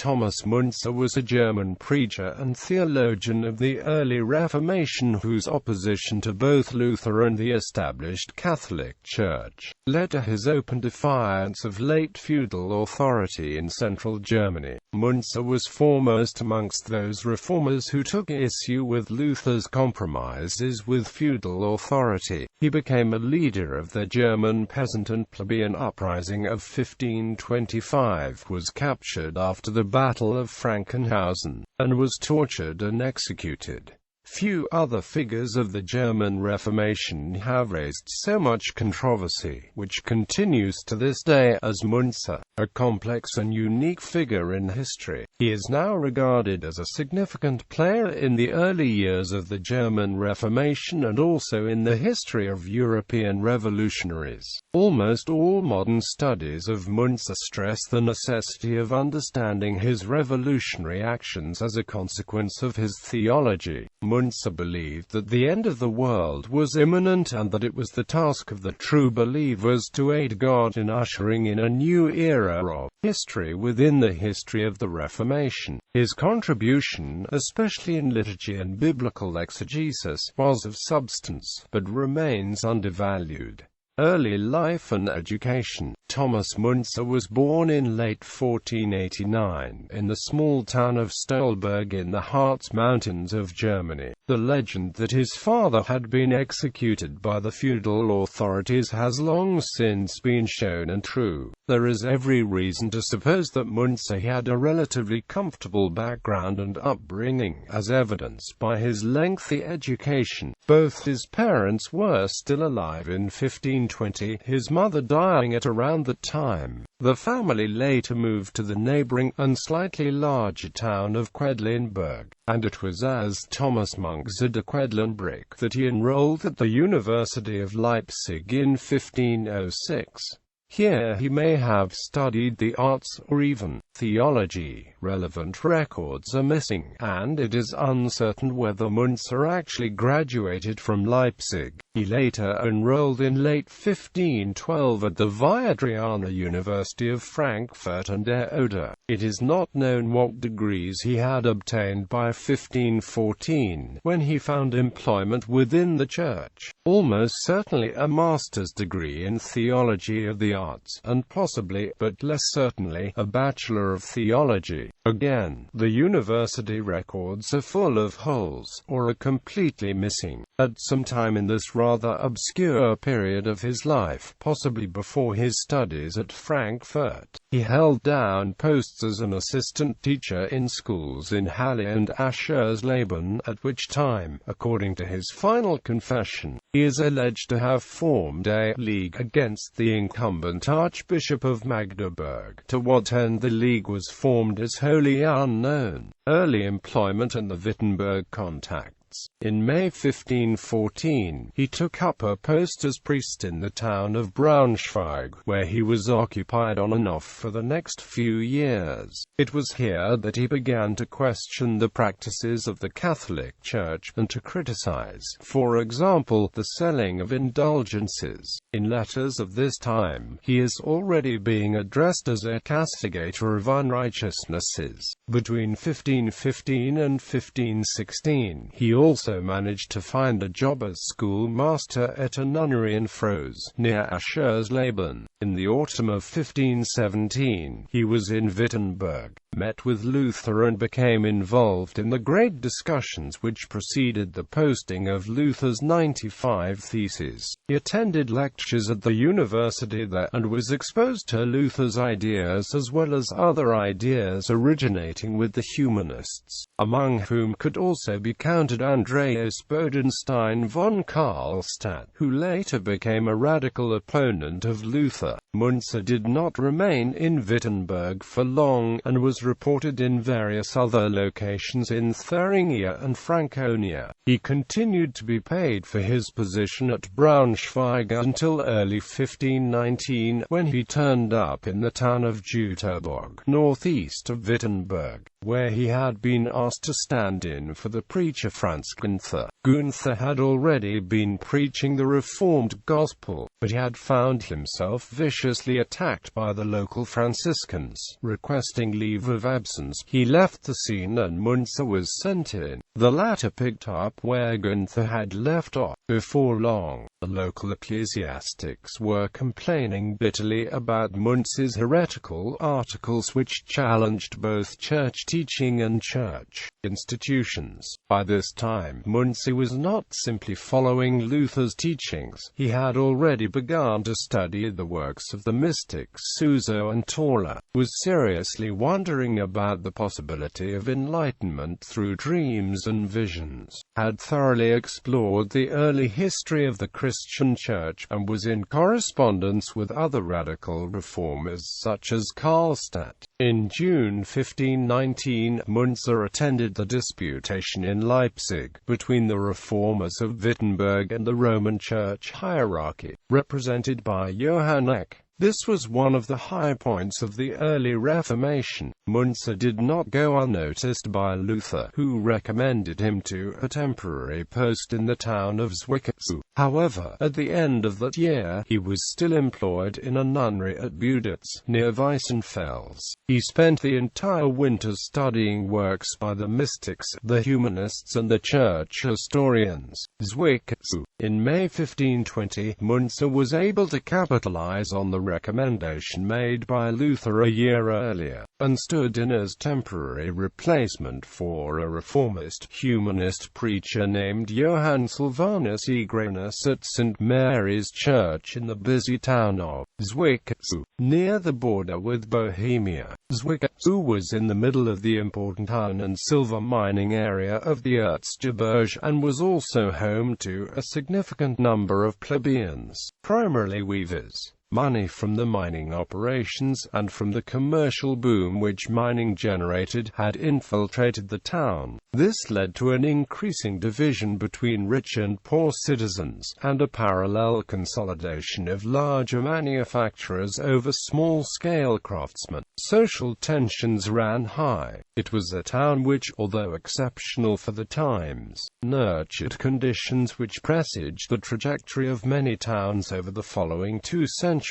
Thomas.Müntzer was a German preacher and theologian of the early Reformation whose opposition to both Luther and the established Catholic Church led to his open defiance of late-feudal authority in central Germany. Müntzer was foremost amongst those reformers who took issue with Luther's compromises with feudal authority. He became a leader of the German peasant and plebeian uprising of 1525, was captured after the Battle of Frankenhausen, and was tortured and executed. Few other figures of the German Reformation have raised so much controversy, which continues to this day, as Müntzer, a complex and unique figure in history. He is now regarded as a significant player in the early years of the German Reformation and also in the history of European revolutionaries. Almost all modern studies of Müntzer stress the necessity of understanding his revolutionary actions as a consequence of his theology. Müntzer believed that the end of the world was imminent and that it was the task of the true believers to aid God in ushering in a new era of history within the history of the Reformation. His contribution, especially in liturgy and biblical exegesis, was of substance, but remains undervalued. Early life and education. Thomas.Müntzer was born in late 1489, in the small town of Stolberg in the Harz Mountains of Germany. The legend that his father had been executed by the feudal authorities has long since been shown untrue. There is every reason to suppose that Müntzer had a relatively comfortable background and upbringing, as evidenced by his lengthy education. Both his parents were still alive in 1520, his mother dying at around that time. The family later moved to the neighboring and slightly larger town of Quedlinburg, and it was as Thomas Müntzer de Quedlinburg that he enrolled at the University of Leipzig in 1506. Here he may have studied the arts or even theology. Relevant records are missing, and it is uncertain whether Müntzer actually graduated from Leipzig. He later enrolled in late 1512 at the Viadriana University of Frankfurt an der Oder. It is not known what degrees he had obtained by 1514, when he found employment within the church. Almost certainly a master's degree in theology of the arts, and possibly, but less certainly, a Bachelor of Theology. Again, the university records are full of holes, or are completely missing. At some time in this rather obscure period of his life, possibly before his studies at Frankfurt, he held down posts as an assistant teacher in schools in Halle and Aschersleben, at which time, according to his final confession, he is alleged to have formed a league against the incumbent Archbishop of Magdeburg. To what end the league was formed is wholly unknown. Early employment and the Wittenberg contacts. In May 1514, he took up a post as priest in the town of Braunschweig, where he was occupied on and off for the next few years. It was here that he began to question the practices of the Catholic Church, and to criticize, for example, the selling of indulgences. In letters of this time, he is already being addressed as a castigator of unrighteousnesses. Between 1515 and 1516, he also managed to find a job as schoolmaster at a nunnery in Froes, near Aschersleben. In the autumn of 1517, he was in Wittenberg, met with Luther and became involved in the great discussions which preceded the posting of Luther's 95 Theses. He attended lectures at the university there, and was exposed to Luther's ideas as well as other ideas originating with the humanists, among whom could also be counted Andreas Bodenstein von Karlstadt, who later became a radical opponent of Luther. Müntzer did not remain in Wittenberg for long, and was reported in various other locations in Thuringia and Franconia. He continued to be paid for his position at Braunschweig until early 1519, when he turned up in the town of Jüterborg, northeast of Wittenberg, where he had been asked to stand in for the preacher Franz Gunther. Gunther had already been preaching the Reformed gospel, but he had found himself viciously attacked by the local Franciscans. Requesting leave of absence, he left the scene and Müntzer was sent in. The latter picked up where Günther had left off. Before long, the local ecclesiastics were complaining bitterly about Müntzer's heretical articles which challenged both church teaching and church institutions. By this time, Müntzer was not simply following Luther's teachings. He had already begun to study the works of the mystics Suso and Tauler, was seriously wondering about the possibility of enlightenment through dreams and visions, had thoroughly explored the early history of the Christian Church, and was in correspondence with other radical reformers such as Karlstadt. In June 1519, Müntzer attended the disputation in Leipzig between the reformers of Wittenberg and the Roman Church hierarchy, represented by Johann Eck. This was one of the high points of the early Reformation. Müntzer did not go unnoticed by Luther, who recommended him to a temporary post in the town of Zwickau. However, at the end of that year, he was still employed in a nunnery at Buditz, near Weissenfels. He spent the entire winter studying works by the mystics, the humanists and the church historians. Zwickau. In May 1520, Müntzer was able to capitalize on the recommendation made by Luther a year earlier, and stood in as temporary replacement for a reformist, humanist preacher named Johann Sylvanus Egranus at St. Mary's Church in the busy town of Zwickau, near the border with Bohemia. Zwickau was in the middle of the important iron and silver mining area of the Erzgebirge, and was also home to a significant number of plebeians, primarily weavers. Money from the mining operations, and from the commercial boom which mining generated, had infiltrated the town. This led to an increasing division between rich and poor citizens, and a parallel consolidation of larger manufacturers over small-scale craftsmen. Social tensions ran high. It was a town which, although exceptional for the times, nurtured conditions which presaged the trajectory of many towns over the following 2 centuries.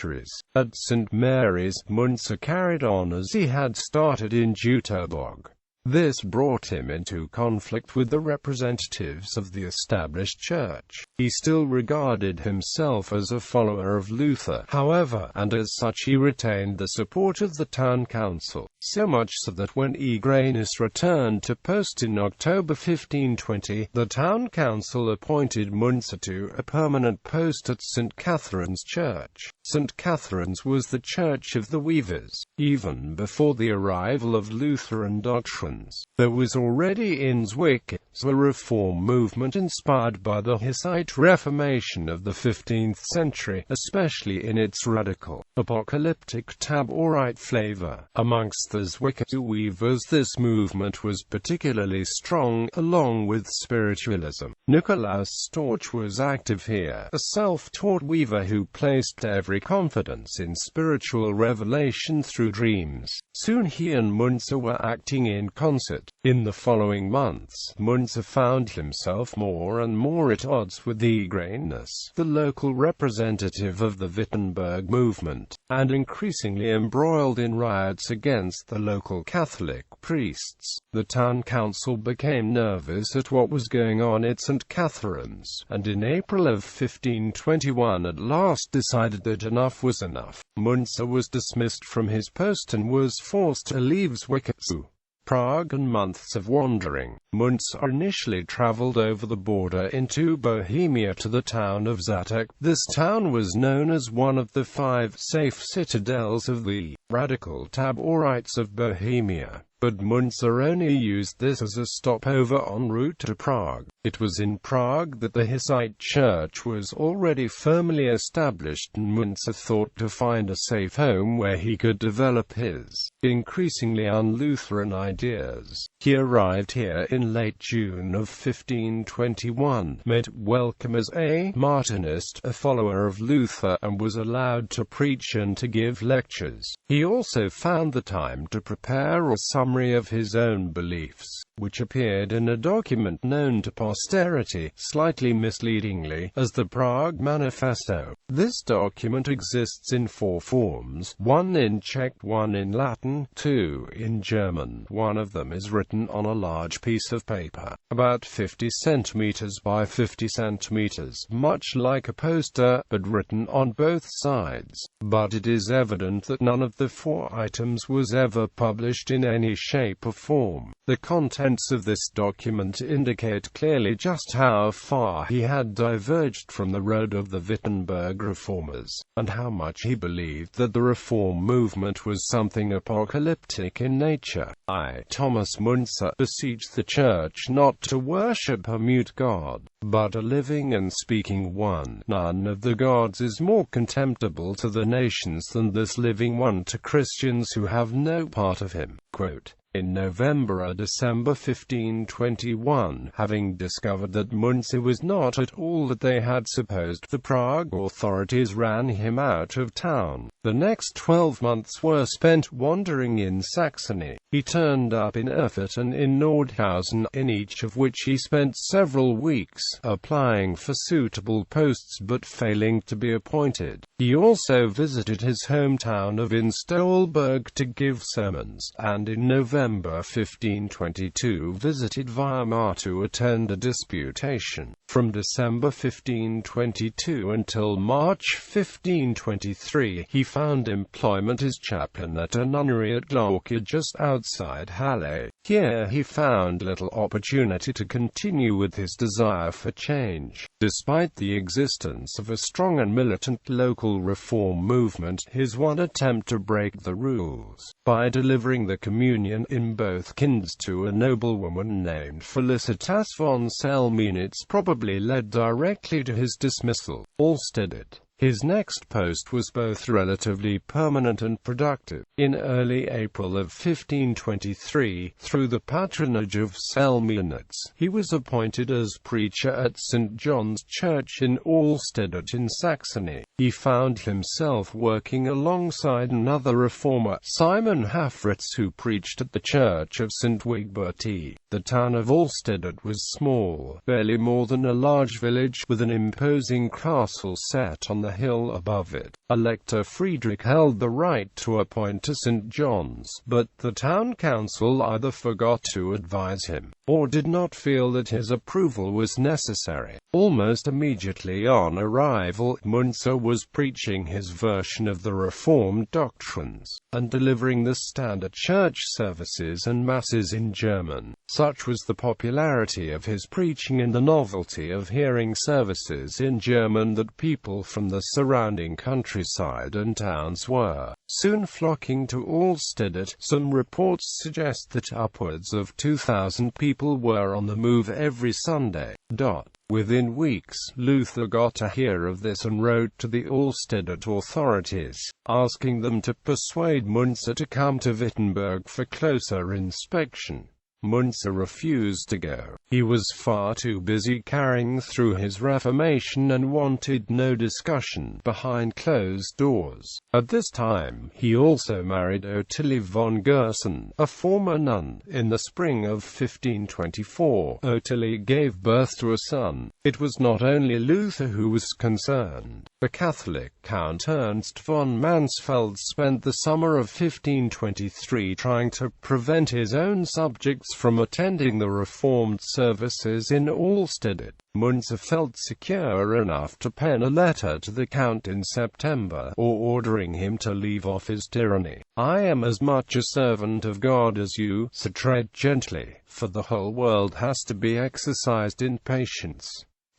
At St. Mary's, Müntzer carried on as he had started in Jüterbock. This brought him into conflict with the representatives of the established church. He still regarded himself as a follower of Luther, however, and as such he retained the support of the town council, so much so that when Egranus returned to post in October 1520, the town council appointed Müntzer to a permanent post at St. Catherine's Church. St. Catherine's was the church of the weavers. Even before the arrival of Lutheran doctrines, there was already in Zwickau a reform movement inspired by the Hussite Reformation of the 15th century, especially in its radical, apocalyptic Taborite flavor. Amongst the Zwickau weavers this movement was particularly strong, along with spiritualism. Nikolaus Storch was active here, a self-taught weaver who placed every confidence in spiritual revelation through dreams. Soon he and Müntzer were acting in concert. In the following months, Müntzer found himself more and more at odds with Egranus, the local representative of the Wittenberg movement, and increasingly embroiled in riots against the local Catholic priests. The town council became nervous at what was going on at St. Catherine's, and in April of 1521 at last decided that enough was enough. Müntzer was dismissed from his post and was forced to leave Zwickau. Prague and months of wandering. Müntzer initially traveled over the border into Bohemia to the town of Zatek. This town was known as one of the 5 safe citadels of the radical Taborites of Bohemia. But Müntzer only used this as a stopover en route to Prague. It was in Prague that the Hussite Church was already firmly established, and Müntzer thought to find a safe home where he could develop his increasingly un-Lutheran ideas. He arrived here in late June of 1521, made welcome as a Martinist, a follower of Luther, and was allowed to preach and to give lectures. He also found the time to prepare a summary of his own beliefs. which appeared in a document known to posterity, slightly misleadingly, as the Prague Manifesto. This document exists in 4 forms: 1 in Czech, 1 in Latin, 2 in German. One of them is written on a large piece of paper, about 50 centimeters by 50 centimeters, much like a poster, but written on both sides. But it is evident that none of the 4 items was ever published in any shape or form. The contents of this document indicate clearly just how far he had diverged from the road of the Wittenberg reformers, and how much he believed that the reform movement was something apocalyptic in nature. Thomas.Müntzer beseeched the Church not to worship a mute God, but a living and speaking one. None of the gods is more contemptible to the nations than this living one to Christians who have no part of him. Quote, in November or December 1521, having discovered that Müntzer was not at all that they had supposed, the Prague authorities ran him out of town. The next 12 months were spent wandering in Saxony. He turned up in Erfurt and in Nordhausen, in each of which he spent several weeks, applying for suitable posts but failing to be appointed. He also visited his hometown of Stolberg to give sermons, and in November 1522 visited Weimar to attend a disputation. From December 1522 until March 1523, he found employment as chaplain at a nunnery at Glauca just outside Halle. Here he found little opportunity to continue with his desire for change. Despite the existence of a strong and militant local reform movement, his one attempt to break the rules, by delivering the communion in both kinds to a noblewoman named Felicitas von Selmenitz, probably led directly to his dismissal. Allstedt. His next post was both relatively permanent and productive. In early April of 1523, through the patronage of Selmenitz, he was appointed as preacher at St. John's Church in Allstedt in Saxony. He found himself working alongside another reformer, Simon Hafritz, who preached at the Church of St. Wigberti. The town of Allstedt was small, barely more than a large village, with an imposing castle set on the hill above it. Elector Friedrich held the right to appoint to St. John's, but the town council either forgot to advise him, or did not feel that his approval was necessary. Almost immediately on arrival, Müntzer was preaching his version of the Reformed doctrines, and delivering the standard church services and masses in German. Such was the popularity of his preaching and the novelty of hearing services in German that people from the surrounding countryside and towns were soon flocking to Allstedt. Some reports suggest that upwards of 2,000 people were on the move every Sunday. Within weeks, Luther got to hear of this and wrote to the Allstedt authorities, asking them to persuade Müntzer to come to Wittenberg for closer inspection. Müntzer refused to go. He was far too busy carrying through his Reformation and wanted no discussion behind closed doors. At this time, he also married Ottilie von Gerson, a former nun. In the spring of 1524, Ottilie gave birth to a son. It was not only Luther who was concerned. The Catholic Count Ernst von Mansfeld spent the summer of 1523 trying to prevent his own subjects from attending the Reformed services in Allstedt. Müntzer felt secure enough to pen a letter to the Count in September, ordering him to leave off his tyranny. "I am as much a servant of God as you, so tread gently, for the whole world has to be exercised in patience.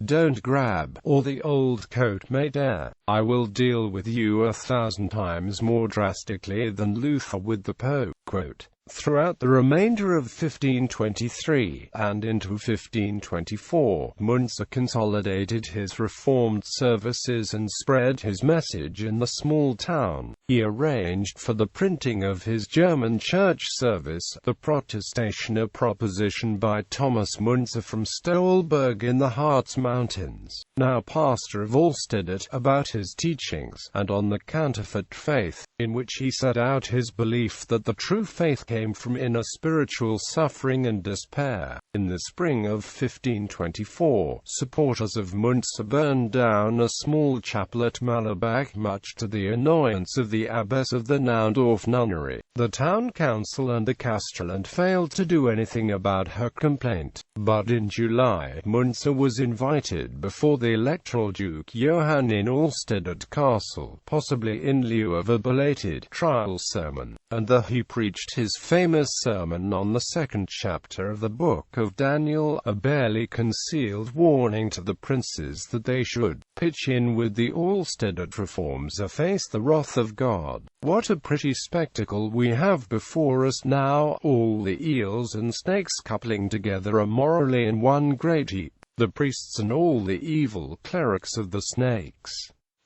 Don't grab, or the old coat may tear. I will deal with you 1,000 times more drastically than Luther with the Pope." Quote, throughout the remainder of 1523, and into 1524, Müntzer consolidated his Reformed services and spread his message in the small town. He arranged for the printing of his German church service, the Protestation, a proposition by Thomas Müntzer from Stolberg in the Harz Mountains, now pastor of Allstedt, about his teachings, and on the counterfeit faith, in which he set out his belief that the true faith came from inner spiritual suffering and despair. In the spring of 1524, supporters of Müntzer burned down a small chapel at Malabach, much to the annoyance of the abbess of the Naundorf nunnery. The town council and the castellan failed to do anything about her complaint, but in July, Müntzer was invited before the electoral Duke Johann in Alstedt Castle, possibly in lieu of a belated trial sermon, and there he preached his famous sermon on the second chapter of the book of Daniel, a barely concealed warning to the princes that they should pitch in with the Alstedt reforms or face the wrath of God. What a pretty spectacle we have before us now, all the eels and snakes coupling together immorally in one great heap, the priests and all the evil clerics of the snakes,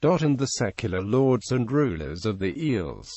and the secular lords and rulers of the eels.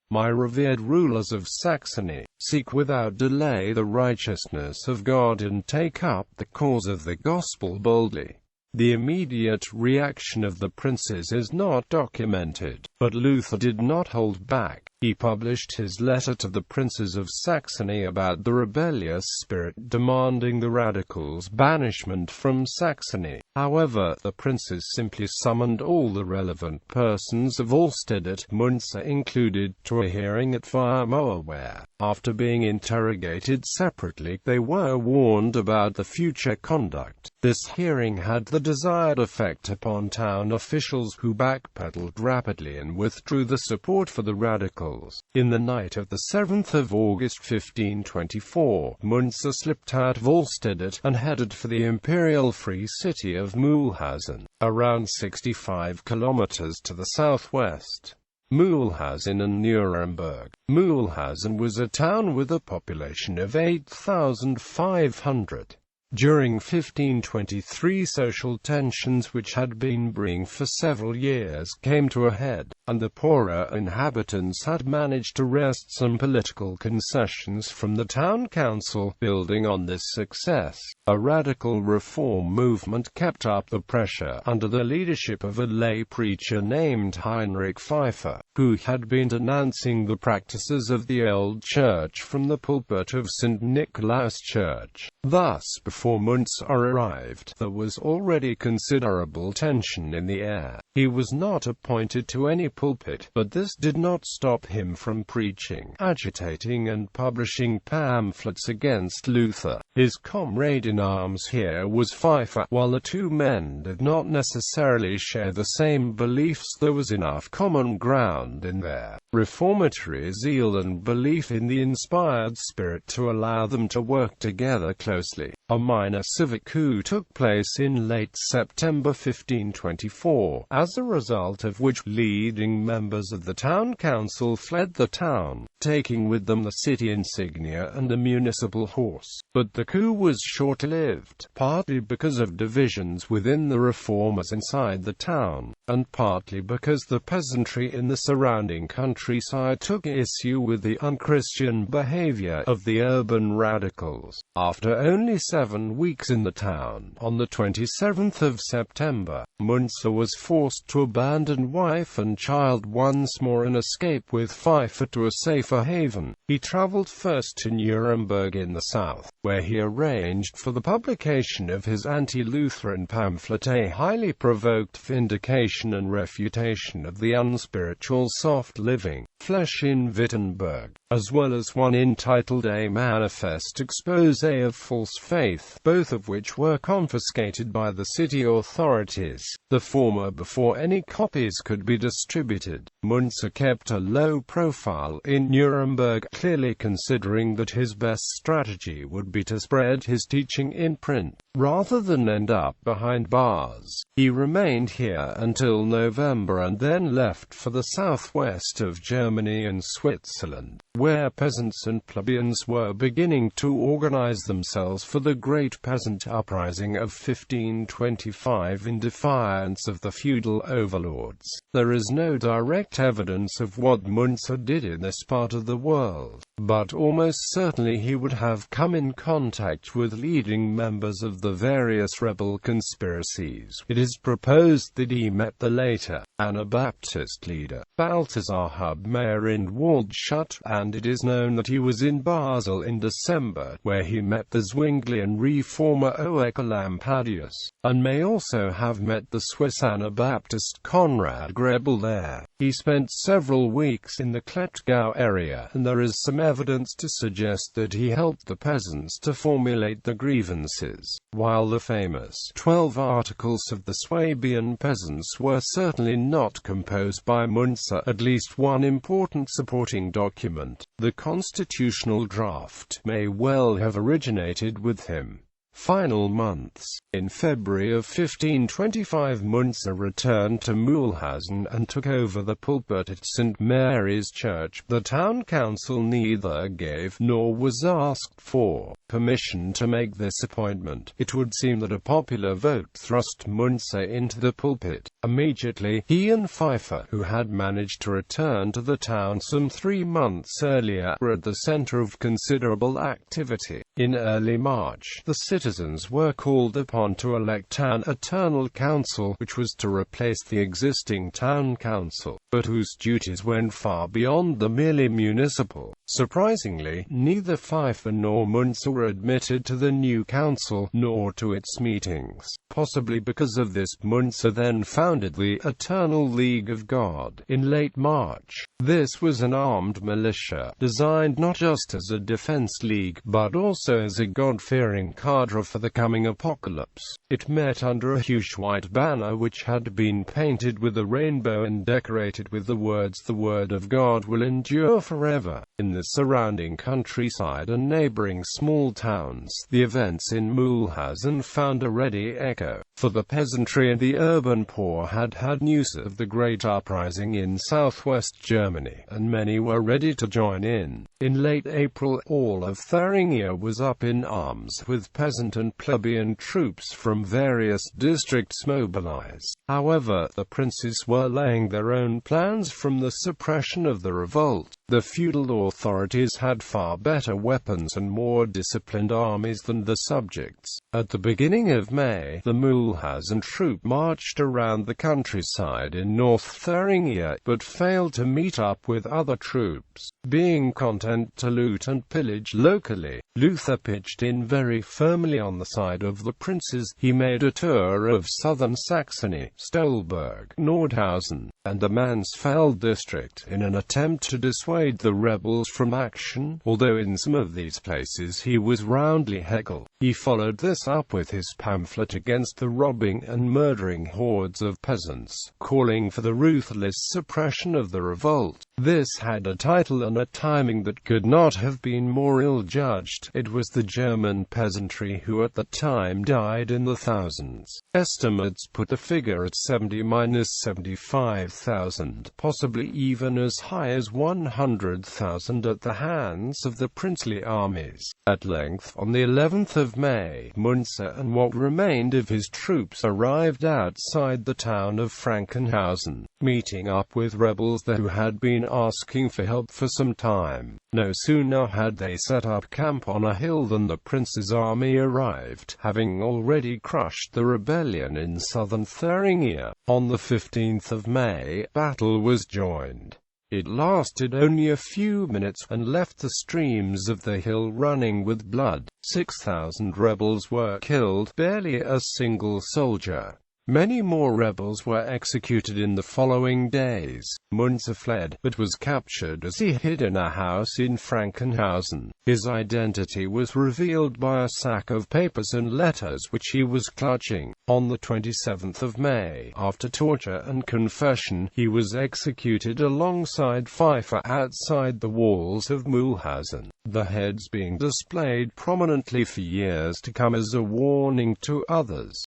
My revered rulers of Saxony, seek without delay the righteousness of God and take up the cause of the gospel boldly. The immediate reaction of the princes is not documented, but Luther did not hold back. He published his letter to the princes of Saxony about the rebellious spirit, demanding the radicals' banishment from Saxony. However, the princes simply summoned all the relevant persons of Alstedt-Müntzer included to a hearing at Weimar where, after being interrogated separately, they were warned about the future conduct. This hearing had the desired effect upon town officials, who backpedaled rapidly and withdrew the support for the radicals. In the night of the 7th of August 1524, Müntzer slipped out of Alstedt and headed for the imperial free city of Mühlhausen, around 65 kilometers to the southwest. Mühlhausen and Nuremberg. Mühlhausen was a town with a population of 8,500. During 1523, social tensions which had been brewing for several years came to a head, and the poorer inhabitants had managed to wrest some political concessions from the town council. Building on this success, a radical reform movement kept up the pressure under the leadership of a lay preacher named Heinrich Pfeiffer, who had been denouncing the practices of the old church from the pulpit of St. Nicolaus Church. Thus, before Müntzer arrived, there was already considerable tension in the air. He was not appointed to any pulpit, but this did not stop him from preaching, agitating and publishing pamphlets against Luther. His comrade in arms here was Pfeiffer. While the two men did not necessarily share the same beliefs, there was enough common ground in their reformatory zeal and belief in the inspired spirit to allow them to work together closely. A minor civic coup took place in late September 1524, as a result of which leading members of the town council fled the town, taking with them the city insignia and the municipal horse. But the coup was short-lived, partly because of divisions within the reformers inside the town, and partly because the peasantry in the surrounding countryside took issue with the unchristian behavior of the urban radicals. After only 7 weeks in the town, on the 27th of September, Müntzer was forced to abandon wife and child once more and escape with Pfeiffer to a safer haven. He traveled first to Nuremberg in the south, where he arranged for the publication of his anti-Lutheran pamphlet, a highly provoked vindication and refutation of the unspiritual soft living flesh in Wittenberg, as well as one entitled A Manifest Expose of False Faith, both of which were confiscated by the city authorities, the former before any copies could be distributed. Müntzer kept a low profile in Nuremberg, clearly considering that his best strategy would be to spread his teaching in print, rather than end up behind bars. He remained here until November and then left for the southwest of Germany and Switzerland, where peasants and plebeians were beginning to organize themselves for the great peasant uprising of 1525 in defiance of the feudal overlords. There is no direct evidence of what Müntzer did in this part of the world. but almost certainly he would have come in contact with leading members of the various rebel conspiracies. It is proposed that he met the later Anabaptist leader, Balthasar Hubmaier in Waldshut, and it is known that he was in Basel in December, where he met the Zwinglian reformer Oecolampadius, and may also have met the Swiss Anabaptist Konrad Grebel there. He spent several weeks in the Klettgau area, and there is some evidence to suggest that he helped the peasants to formulate the grievances. While the famous 12 Articles of the Swabian peasants were certainly not composed by Müntzer, at least one important supporting document, the constitutional draft, may well have originated with him. Final months. In February of 1525 Müntzer returned to Mühlhausen and took over the pulpit at St. Mary's Church. The town council neither gave nor was asked for permission to make this appointment. It would seem that a popular vote thrust Müntzer into the pulpit. Immediately, he and Pfeiffer, who had managed to return to the town some 3 months earlier, were at the center of considerable activity. In early March, the citizens were called upon to elect an eternal council, which was to replace the existing town council, but whose duties went far beyond the merely municipal. Surprisingly, neither Pfeiffer nor Müntzer were admitted to the new council, nor to its meetings. Possibly because of this, Müntzer then founded the Eternal League of God in late March. This was an armed militia, designed not just as a defense league, but also as a God-fearing cadre for the coming apocalypse. It met under a huge white banner which had been painted with a rainbow and decorated with the words, "The Word of God will endure forever." In the surrounding countryside and neighboring small towns, the events in Mühlhausen found a ready echo, for the peasantry and the urban poor had had news of the great uprising in southwest Germany, and many were ready to join in. In late April, all of Thuringia was up in arms, with peasant and plebeian troops from various districts mobilized. However, the princes were laying their own plans from the suppression of the revolt. The feudal authorities had far better weapons and more disciplined armies than the subjects. At the beginning of May, the Mühlhausen troop marched around the countryside in North Thuringia, but failed to meet up with other troops. Being content to loot and pillage locally, Luther pitched in very firmly on the side of the princes. He made a tour of southern Saxony, Stolberg, Nordhausen, and the Mansfeld district, in an attempt to dissuade the rebels from action, although in some of these places he was roundly heckled. He followed this up with his pamphlet against the robbing and murdering hordes of peasants, calling for the ruthless suppression of the revolt. This had a title and a timing that could not have been more ill-judged. It was the German peasantry who at the time died in the thousands. Estimates put the figure at 70–75,000, possibly even as high as 100,000 at the hands of the princely armies. At length, on the 11th of May, Müntzer and what remained of his troops arrived outside the town of Frankenhausen, meeting up with rebels there who had been asking for help for some time. No sooner had they set up camp on a hill than the prince's army arrived, having already crushed the rebellion in southern Thuringia. On the 15th of May, battle was joined. It lasted only a few minutes, and left the streams of the hill running with blood. 6,000 rebels were killed, barely a single soldier. Many more rebels were executed in the following days. Müntzer fled, but was captured as he hid in a house in Frankenhausen. His identity was revealed by a sack of papers and letters which he was clutching. On the 27th of May, after torture and confession, he was executed alongside Pfeiffer outside the walls of Mühlhausen, the heads being displayed prominently for years to come as a warning to others.